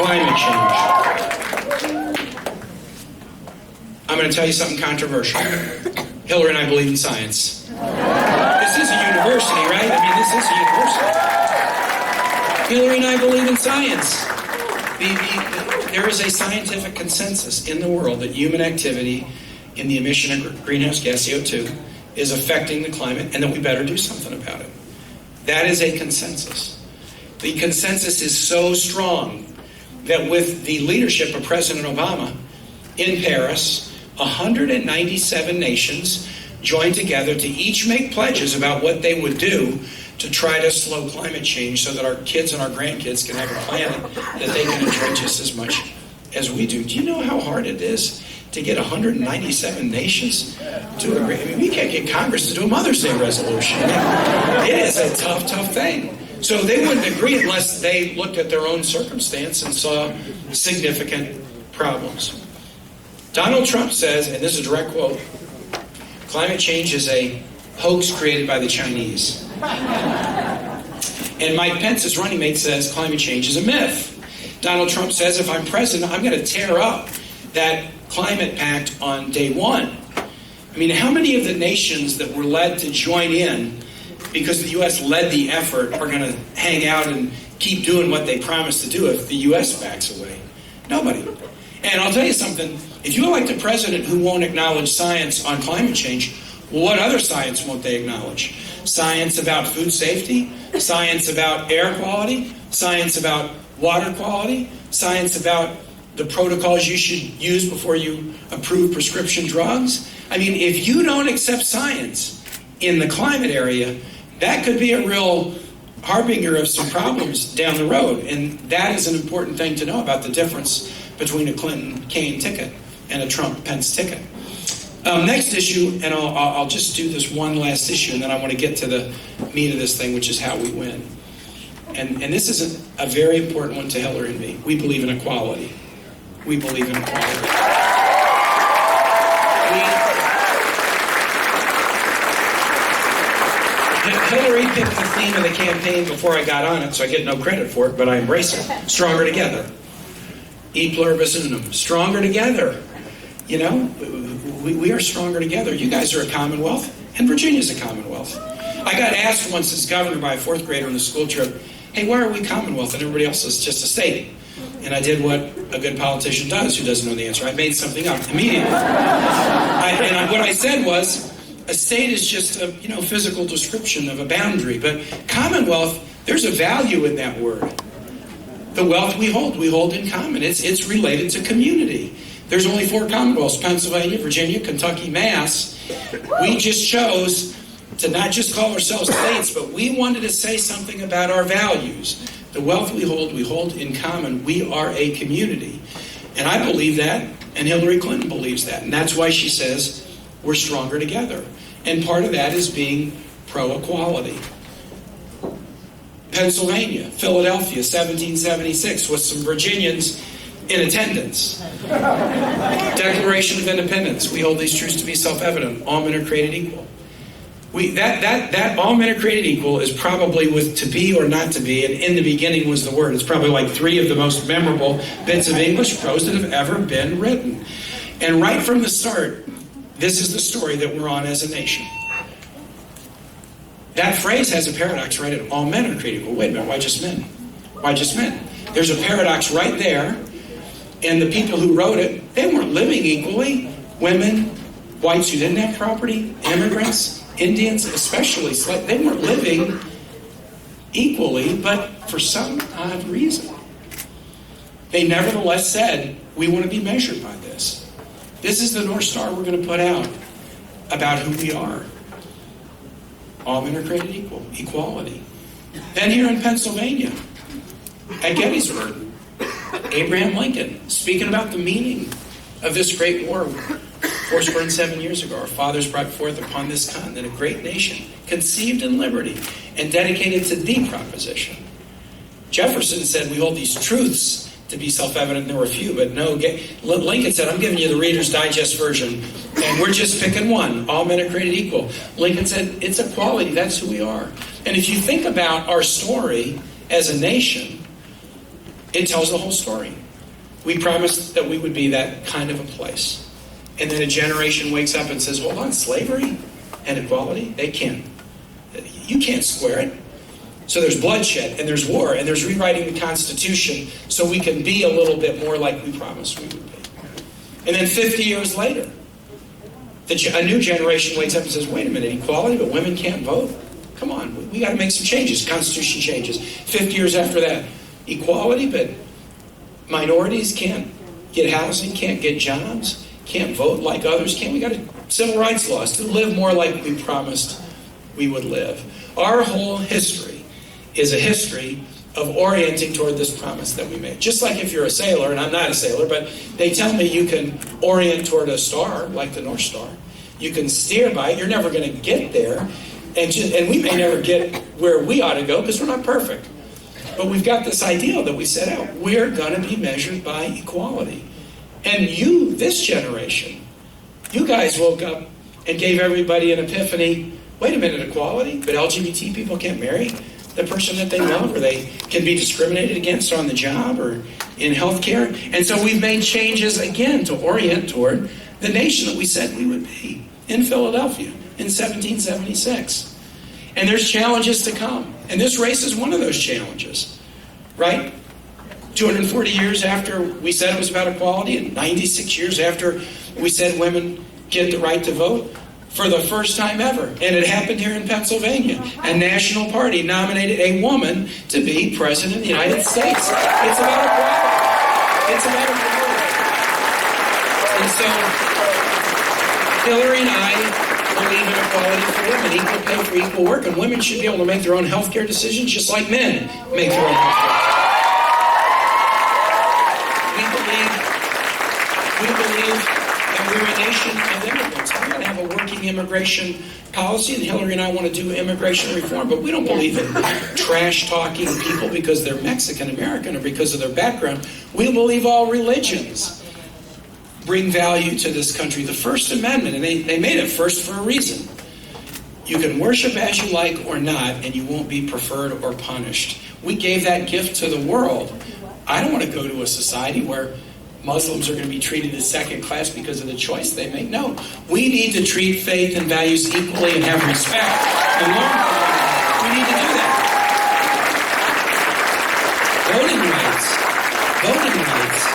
climate change. I'm going to tell you something controversial. Hillary and I believe in science. This is a university, right? I mean, this is a university. Hillary and I believe in science. There is a scientific consensus in the world that human activity in the emission of greenhouse gas, CO2, is affecting the climate and that we better do something about it. That is a consensus. The consensus is so strong that with the leadership of President Obama in Paris, 197 nations joined together to each make pledges about what they would do to try to slow climate change so that our kids and our grandkids can have a planet that they can enjoy just as much as we do. Do you know how hard it is to get 197 nations to agree? I mean, we can't get Congress to do a Mother's Day resolution. It is a tough, tough thing. So they wouldn't agree unless they looked at their own circumstance and saw significant problems. Donald Trump says, and this is a direct quote, climate change is a hoax created by the Chinese. And Mike Pence's running mate says climate change is a myth. Donald Trump says, if I'm president, I'm going to tear up that climate pact on day one. I mean, how many of the nations that were led to join in because the U.S. led the effort are going to hang out and keep doing what they promised to do if the U.S. backs away? Nobody. And I'll tell you something, if you elect a president who won't acknowledge science on climate change, what other science won't they acknowledge? Science about food safety, science about air quality, science about water quality, science about the protocols you should use before you approve prescription drugs. I mean, if you don't accept science in the climate area, that could be a real harbinger of some problems down the road. And that is an important thing to know about the difference between a Clinton-Kaine ticket and a Trump-Pence ticket. Next issue, and I'll just do this one last issue, and then I want to get to the meat of this thing, which is how we win. And this is a very important one to Hillary and me. We believe in equality. We believe in equality. Hillary picked the theme of the campaign before I got on it, so I get no credit for it, but I embrace it. Stronger together. E pluribus unum. Stronger together. You know, we are stronger together. You guys are a commonwealth, and Virginia's a commonwealth. I got asked once as governor by a fourth grader on the school trip, hey, why are we commonwealth and everybody else is just a state? And I did what a good politician does who doesn't know the answer. I made something up immediately. What I said was, a state is just a physical description of a boundary, but commonwealth, there's a value in that word. The wealth we hold in common. It's related to community. There's only 4 commonwealths, Pennsylvania, Virginia, Kentucky, Mass. We just chose to not just call ourselves states, but we wanted to say something about our values. The wealth we hold in common. We are a community. And I believe that, and Hillary Clinton believes that. And that's why she says we're stronger together. And part of that is being pro-equality. Pennsylvania, Philadelphia, 1776, with some Virginians in attendance. Declaration of Independence. We hold these truths to be self-evident. All men are created equal. That all men are created equal is probably with to be or not to be, and in the beginning was the word. It's probably like 3 of the most memorable bits of English prose that have ever been written. And right from the start, this is the story that we're on as a nation. That phrase has a paradox right in it. All men are created equal. Wait a minute, why just men? Why just men? There's a paradox right there, and the people who wrote it, they weren't living equally. Women, whites who didn't have property, immigrants, Indians, especially, they weren't living equally, but for some odd reason, they nevertheless said, we want to be measured by this. This is the North Star we're going to put out about who we are. All men are created equal. Equality. Then here in Pennsylvania, at Gettysburg, Abraham Lincoln, speaking about the meaning of this great war, 7 years ago, our fathers brought forth upon this continent a great nation, conceived in liberty and dedicated to the proposition. Jefferson said, we hold these truths to be self-evident. There were few, but no. Lincoln said, I'm giving you the Reader's Digest version, and we're just picking one. All men are created equal. Lincoln said, it's equality. That's who we are. And if you think about our story as a nation, It tells the whole story. We promised that we would be that kind of a place. And then a generation wakes up and says, hold on, slavery and equality? They can't. You can't square it. So there's bloodshed, and there's war, and there's rewriting the Constitution so we can be a little bit more like we promised we would be. And then 50 years later, a new generation wakes up and says, wait a minute, equality, but women can't vote? Come on, we got to make some changes. Constitution changes. 50 years after that, equality, but minorities can't get housing, can't get jobs, can't vote like others can. We got civil rights laws to live more like we promised we would live. Our whole history is a history of orienting toward this promise that we made. Just like if you're a sailor, and I'm not a sailor, but they tell me you can orient toward a star, like the North Star. You can steer by it. You're never going to get there. And we may never get where we ought to go because we're not perfect. But we've got this ideal that we set out. We're going to be measured by equality. And you, this generation, you guys woke up and gave everybody an epiphany. Wait a minute, equality? But LGBT people can't marry the person that they love, or they can be discriminated against on the job or in healthcare. And so we've made changes again to orient toward the nation that we said we would be in Philadelphia in 1776. And there's challenges to come. And this race is one of those challenges, right? 240 years after we said it was about equality, and 96 years after we said women get the right to vote, for the first time ever, and it happened here in Pennsylvania, a national party nominated a woman to be president of the United States. It's about equality. It's about equality. And so, Hillary and I believe in equality for women, equal pay for equal work, and women should be able to make their own health care decisions just like men make their own health care. We believe that we're a nation of immigrants. We're going to have a working immigration policy, and Hillary and I want to do immigration reform, but we don't believe in trash-talking people because they're Mexican-American or because of their background. We believe all religions bring value to this country. The First Amendment, and they made it first for a reason. You can worship as you like or not, and you won't be preferred or punished. We gave that gift to the world. I don't want to go to a society where Muslims are going to be treated as second class because of the choice they make. No, we need to treat faith and values equally and have respect. And we need to do that. Voting rights.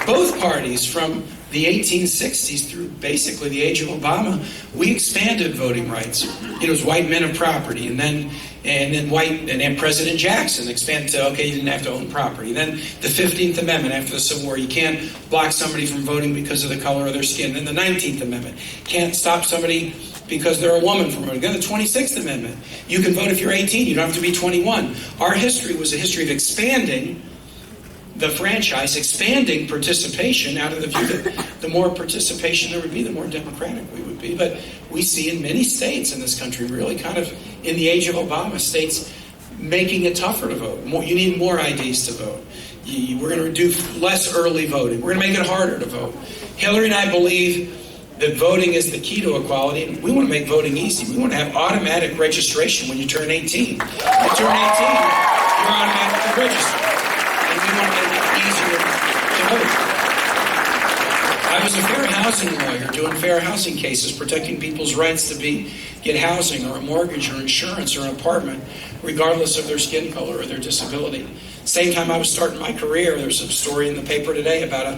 Both parties from the 1860s through basically the age of Obama, we expanded voting rights. It was white men of property, and then President Jackson expanded to, okay, you didn't have to own property. Then the 15th Amendment after the Civil War, you can't block somebody from voting because of the color of their skin. Then the 19th Amendment, can't stop somebody because they're a woman from voting. Then the 26th Amendment, you can vote if you're 18, you don't have to be 21. Our history was a history of expanding the franchise, expanding participation out of the view that the more participation there would be, the more democratic we would be. But we see in many states in this country, really kind of in the age of Obama, states making it tougher to vote. You need more IDs to vote. We're going to do less early voting. We're going to make it harder to vote. Hillary and I believe that voting is the key to equality, and we want to make voting easy. We want to have automatic registration when you turn 18. When you turn 18, you're automatically registered. And we want to make it easier to vote. I was a fair housing lawyer doing fair housing cases, protecting people's rights to get housing or a mortgage or insurance or an apartment, regardless of their skin color or their disability. Same time I was starting my career, there's a story in the paper today about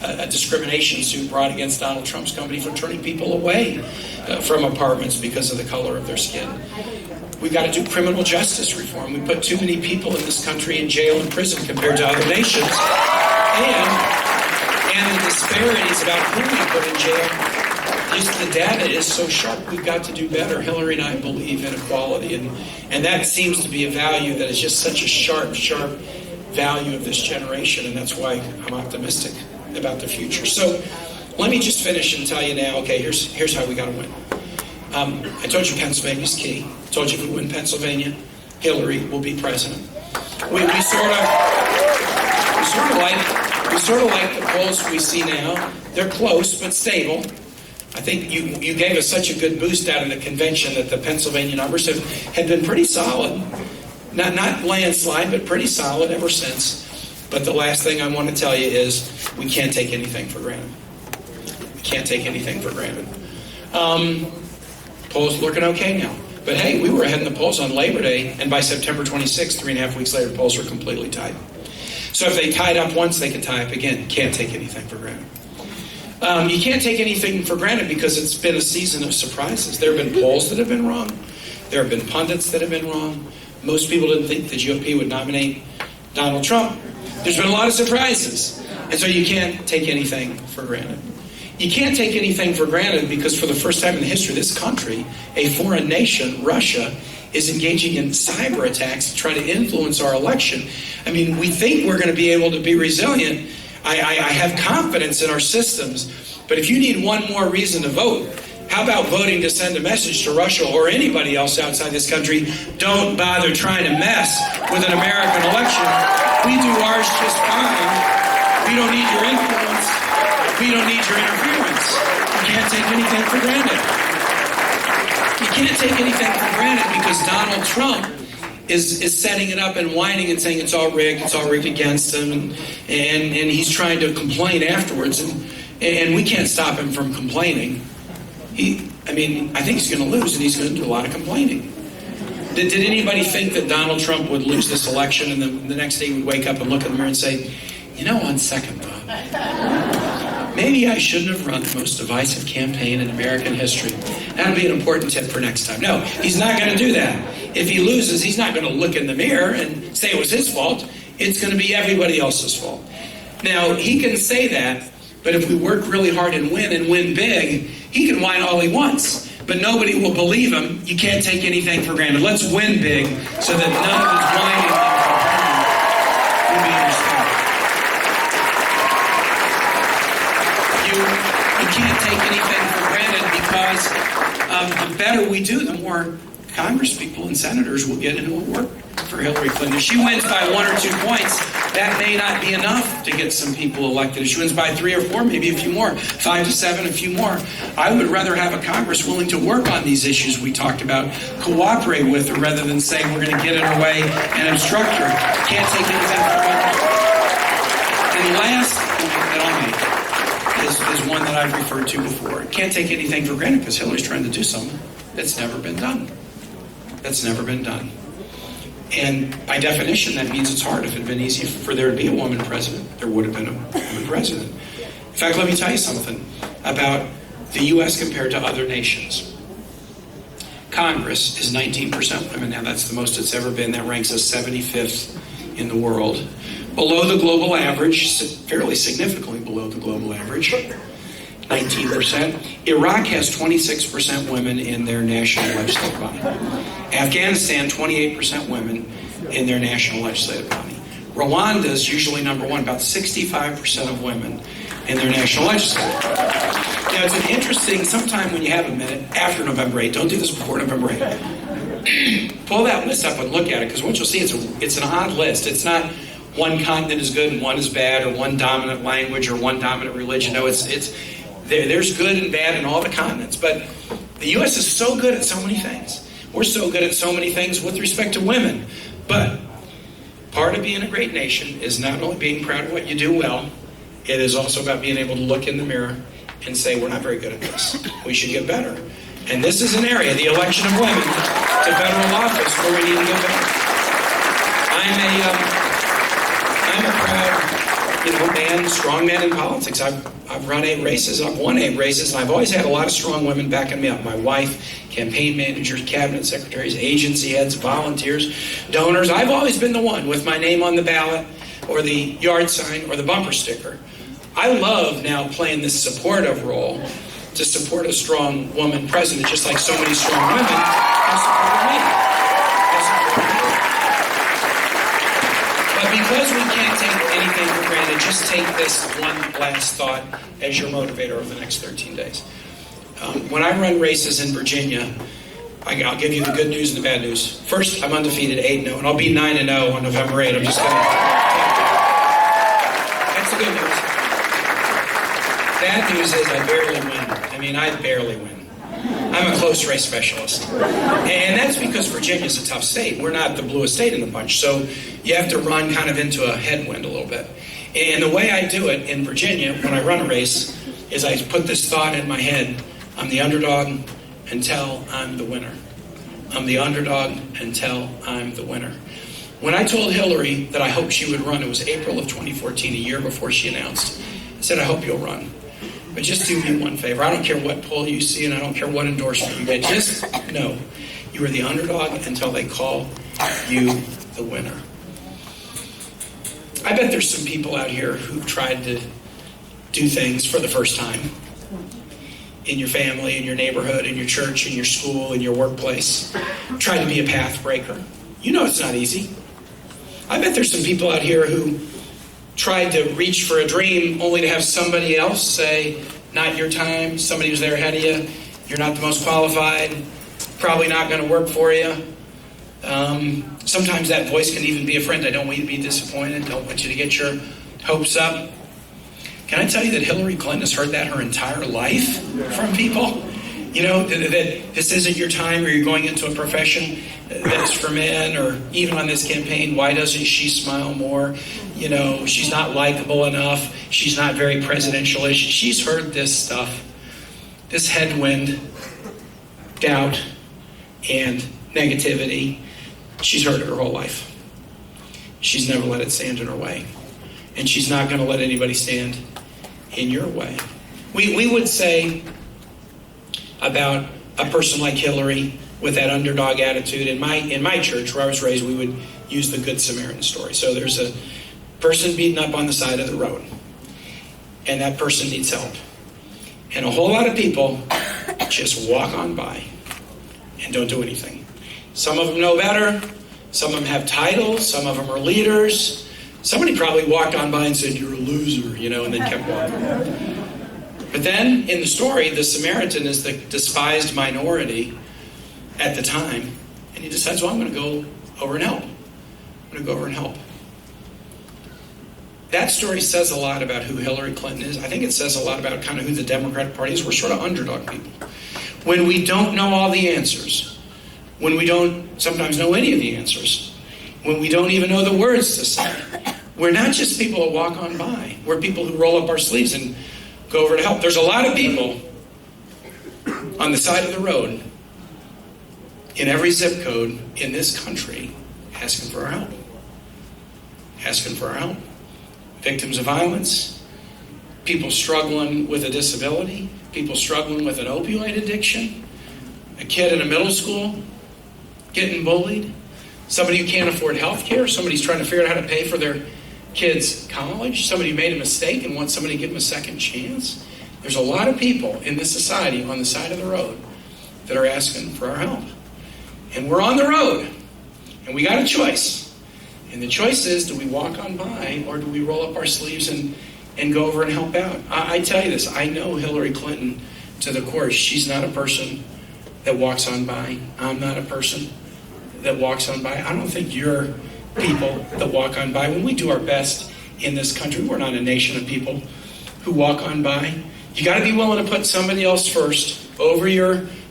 a discrimination suit brought against Donald Trump's company for turning people away from apartments because of the color of their skin. We've got to do criminal justice reform. We put too many people in this country in jail and prison compared to other nations. And the disparities about who we put in jail, just the data is so sharp. We've got to do better. Hillary and I believe in equality, and that seems to be a value that is just such a sharp value of this generation, and that's why I'm optimistic about the future. So let me just finish and tell you now, okay, here's how we got to win. I told you Pennsylvania's key. I told you if we win Pennsylvania, Hillary will be president. We sort of like the polls we see now. They're close but stable. I think you gave us such a good boost out of the convention that the Pennsylvania numbers have been pretty solid. Not landslide, but pretty solid ever since. But the last thing I want to tell you is we can't take anything for granted. We can't take anything for granted. Polls looking okay now. But hey, we were ahead in the polls on Labor Day, and by September 26th, 3.5 weeks later, polls were completely tied. So if they tied up once, they can tie up again. Can't take anything for granted. You can't take anything for granted because it's been a season of surprises. There have been polls that have been wrong. There have been pundits that have been wrong. Most people didn't think the GOP would nominate Donald Trump. There's been a lot of surprises. And so you can't take anything for granted. You can't take anything for granted because for the first time in the history of this country, a foreign nation, Russia, is engaging in cyber attacks to try to influence our election. I mean, we think we're going to be able to be resilient. I have confidence in our systems. But if you need one more reason to vote, how about voting to send a message to Russia or anybody else outside this country? Don't bother trying to mess with an American election. We do ours just fine. We don't need your influence. We don't need your interference. You can't take anything for granted. You can't take anything for granted because Donald Trump is setting it up and whining and saying it's all rigged against him, and he's trying to complain afterwards, and we can't stop him from complaining. I think he's going to lose, and he's going to do a lot of complaining. Did anybody think that Donald Trump would lose this election and then the next day he would wake up and look in the mirror and say, on second thought, maybe I shouldn't have run the most divisive campaign in American history. That'll be an important tip for next time. No, he's not going to do that. If he loses, he's not going to look in the mirror and say it was his fault. It's going to be everybody else's fault. Now, he can say that, but if we work really hard and win big, he can whine all he wants. But nobody will believe him. You can't take anything for granted. Let's win big so that none of his whining will be understood. You can't take anything for granted because the better we do, the more Congress people and senators will get into work for Hillary Clinton. If she wins by 1 or 2 points, that may not be enough to get some people elected. If she wins by 3 or 4, maybe a few more, 5 to 7, a few more. I would rather have a Congress willing to work on these issues we talked about, cooperate with her rather than say we're going to get in her way and obstruct her. Can't take anything for granted. And the last point that I'll make is one that I've referred to before. Can't take anything for granted because Hillary's trying to do something that's never been done. That's never been done. And by definition, that means it's hard. If it had been easy for there to be a woman president, there would have been a woman president. In fact, let me tell you something about the U.S. compared to other nations. Congress is 19% women now. That's the most it's ever been. That ranks us 75th in the world. Below the global average, fairly significantly below the global average, 19%. Iraq has 26% women in their national legislative body. Afghanistan, 28% women in their national legislative body. Rwanda is usually number one, about 65% of women in their national legislative body. Now, it's an interesting, sometime when you have a minute, after November 8th, don't do this before November 8th, pull that list up and look at it, because what you'll see, it's an odd list. It's not one continent is good and one is bad, or one dominant language or one dominant religion. No, there's good and bad in all the continents, but the U.S. is so good at so many things. We're so good at so many things with respect to women. But part of being a great nation is not only being proud of what you do well, it is also about being able to look in the mirror and say, we're not very good at this. We should get better. And this is an area, the election of women to federal office, where we need to get better. I'm a proud man, strong man in politics. I've run 8 races, I've won 8 races, and I've always had a lot of strong women backing me up. My wife, campaign managers, cabinet secretaries, agency heads, volunteers, donors. I've always been the one with my name on the ballot or the yard sign or the bumper sticker. I love now playing this supportive role to support a strong woman president, just like so many strong women have supported me. But because we can't take anything for granted, just take this one last thought as your motivator over the next 13 days. When I run races in Virginia, I'll give you the good news and the bad news. First, I'm undefeated 8-0, and I'll be 9-0 on November 8th. I'm just kidding. That's the good news. Bad news is I barely win. I barely win. I'm a close race specialist. And that's because Virginia's a tough state. We're not the bluest state in the bunch, so you have to run kind of into a headwind a little bit. And the way I do it in Virginia, when I run a race, is I put this thought in my head: I'm the underdog until I'm the winner. I'm the underdog until I'm the winner. When I told Hillary that I hoped she would run, it was April of 2014, a year before she announced. I said, I hope you'll run. But just do me one favor. I don't care what poll you see, and I don't care what endorsement you get. Just know you are the underdog until they call you the winner. I bet there's some people out here who've tried to do things for the first time in your family, in your neighborhood, in your church, in your school, in your workplace. Tried to be a path breaker. You know it's not easy. I bet there's some people out here who tried to reach for a dream only to have somebody else say, not your time, somebody who's there ahead of you, you're not the most qualified, probably not going to work for you. Sometimes that voice can even be a friend. I don't want you to be disappointed. Don't want you to get your hopes up. Can I tell you that Hillary Clinton has heard that her entire life from people? You know, that this isn't your time, or you're going into a profession that's for men, or even on this campaign, why doesn't she smile more? You know, she's not likable enough. She's not very presidential-ish. She's heard this stuff, this headwind, doubt, and negativity. She's heard it her whole life. She's never let it stand in her way. And she's not going to let anybody stand in your way. We would say about a person like Hillary with that underdog attitude. In my church, where I was raised, we would use the Good Samaritan story. So there's a person beaten up on the side of the road, and that person needs help. And a whole lot of people just walk on by and don't do anything. Some of them know better. Some of them have titles. Some of them are leaders. Somebody probably walked on by and said, "You're a loser," you know, and then kept walking. But then, in the story, the Samaritan is the despised minority at the time, and he decides, well, I'm going to go over and help. I'm going to go over and help. That story says a lot about who Hillary Clinton is. I think it says a lot about kind of who the Democratic Party is. We're sort of underdog people. When we don't know all the answers, when we don't sometimes know any of the answers, when we don't even know the words to say, we're not just people who walk on by. We're people who roll up our sleeves and go over to help. There's a lot of people on the side of the road in every zip code in this country asking for our help. Asking for our help. Victims of violence, people struggling with a disability, people struggling with an opioid addiction, a kid in a middle school getting bullied, somebody who can't afford health care, somebody's trying to figure out how to pay for their kids' college, somebody who made a mistake and wants somebody to give them a second chance. There's a lot of people in this society on the side of the road that are asking for our help. And we're on the road, and we got a choice. And the choice is, do we walk on by, or do we roll up our sleeves and go over and help out? I tell you this, I know Hillary Clinton to the core. She's not a person that walks on by. I'm not a person that walks on by. I don't think you're people that walk on by. When we do our best in this country, we're not a nation of people who walk on by. You got to be willing to put somebody else first over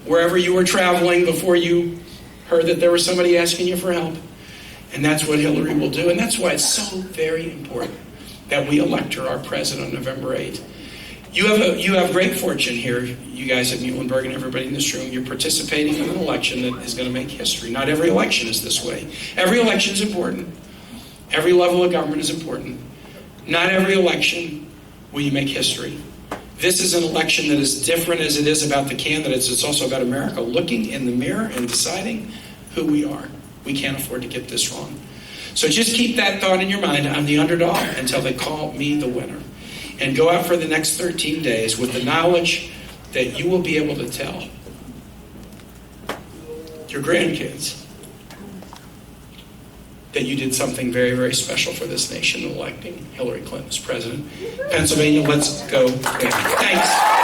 wherever you were traveling before you heard that there was somebody asking you for help. And that's what Hillary will do. And that's why it's so very important that we elect her our president on November 8th. You have great fortune here, you guys at Mulenberg and everybody in this room. You're participating in an election that is going to make history. Not every election is this way. Every election is important. Every level of government is important. Not every election will you make history. This is an election that is different as it is about the candidates. It's also about America looking in the mirror and deciding who we are. We can't afford to get this wrong. So just keep that thought in your mind. I'm the underdog until they call me the winner. And go out for the next 13 days with the knowledge that you will be able to tell your grandkids that you did something very, very special for this nation, electing Hillary Clinton as president. Pennsylvania, let's go. Thanks.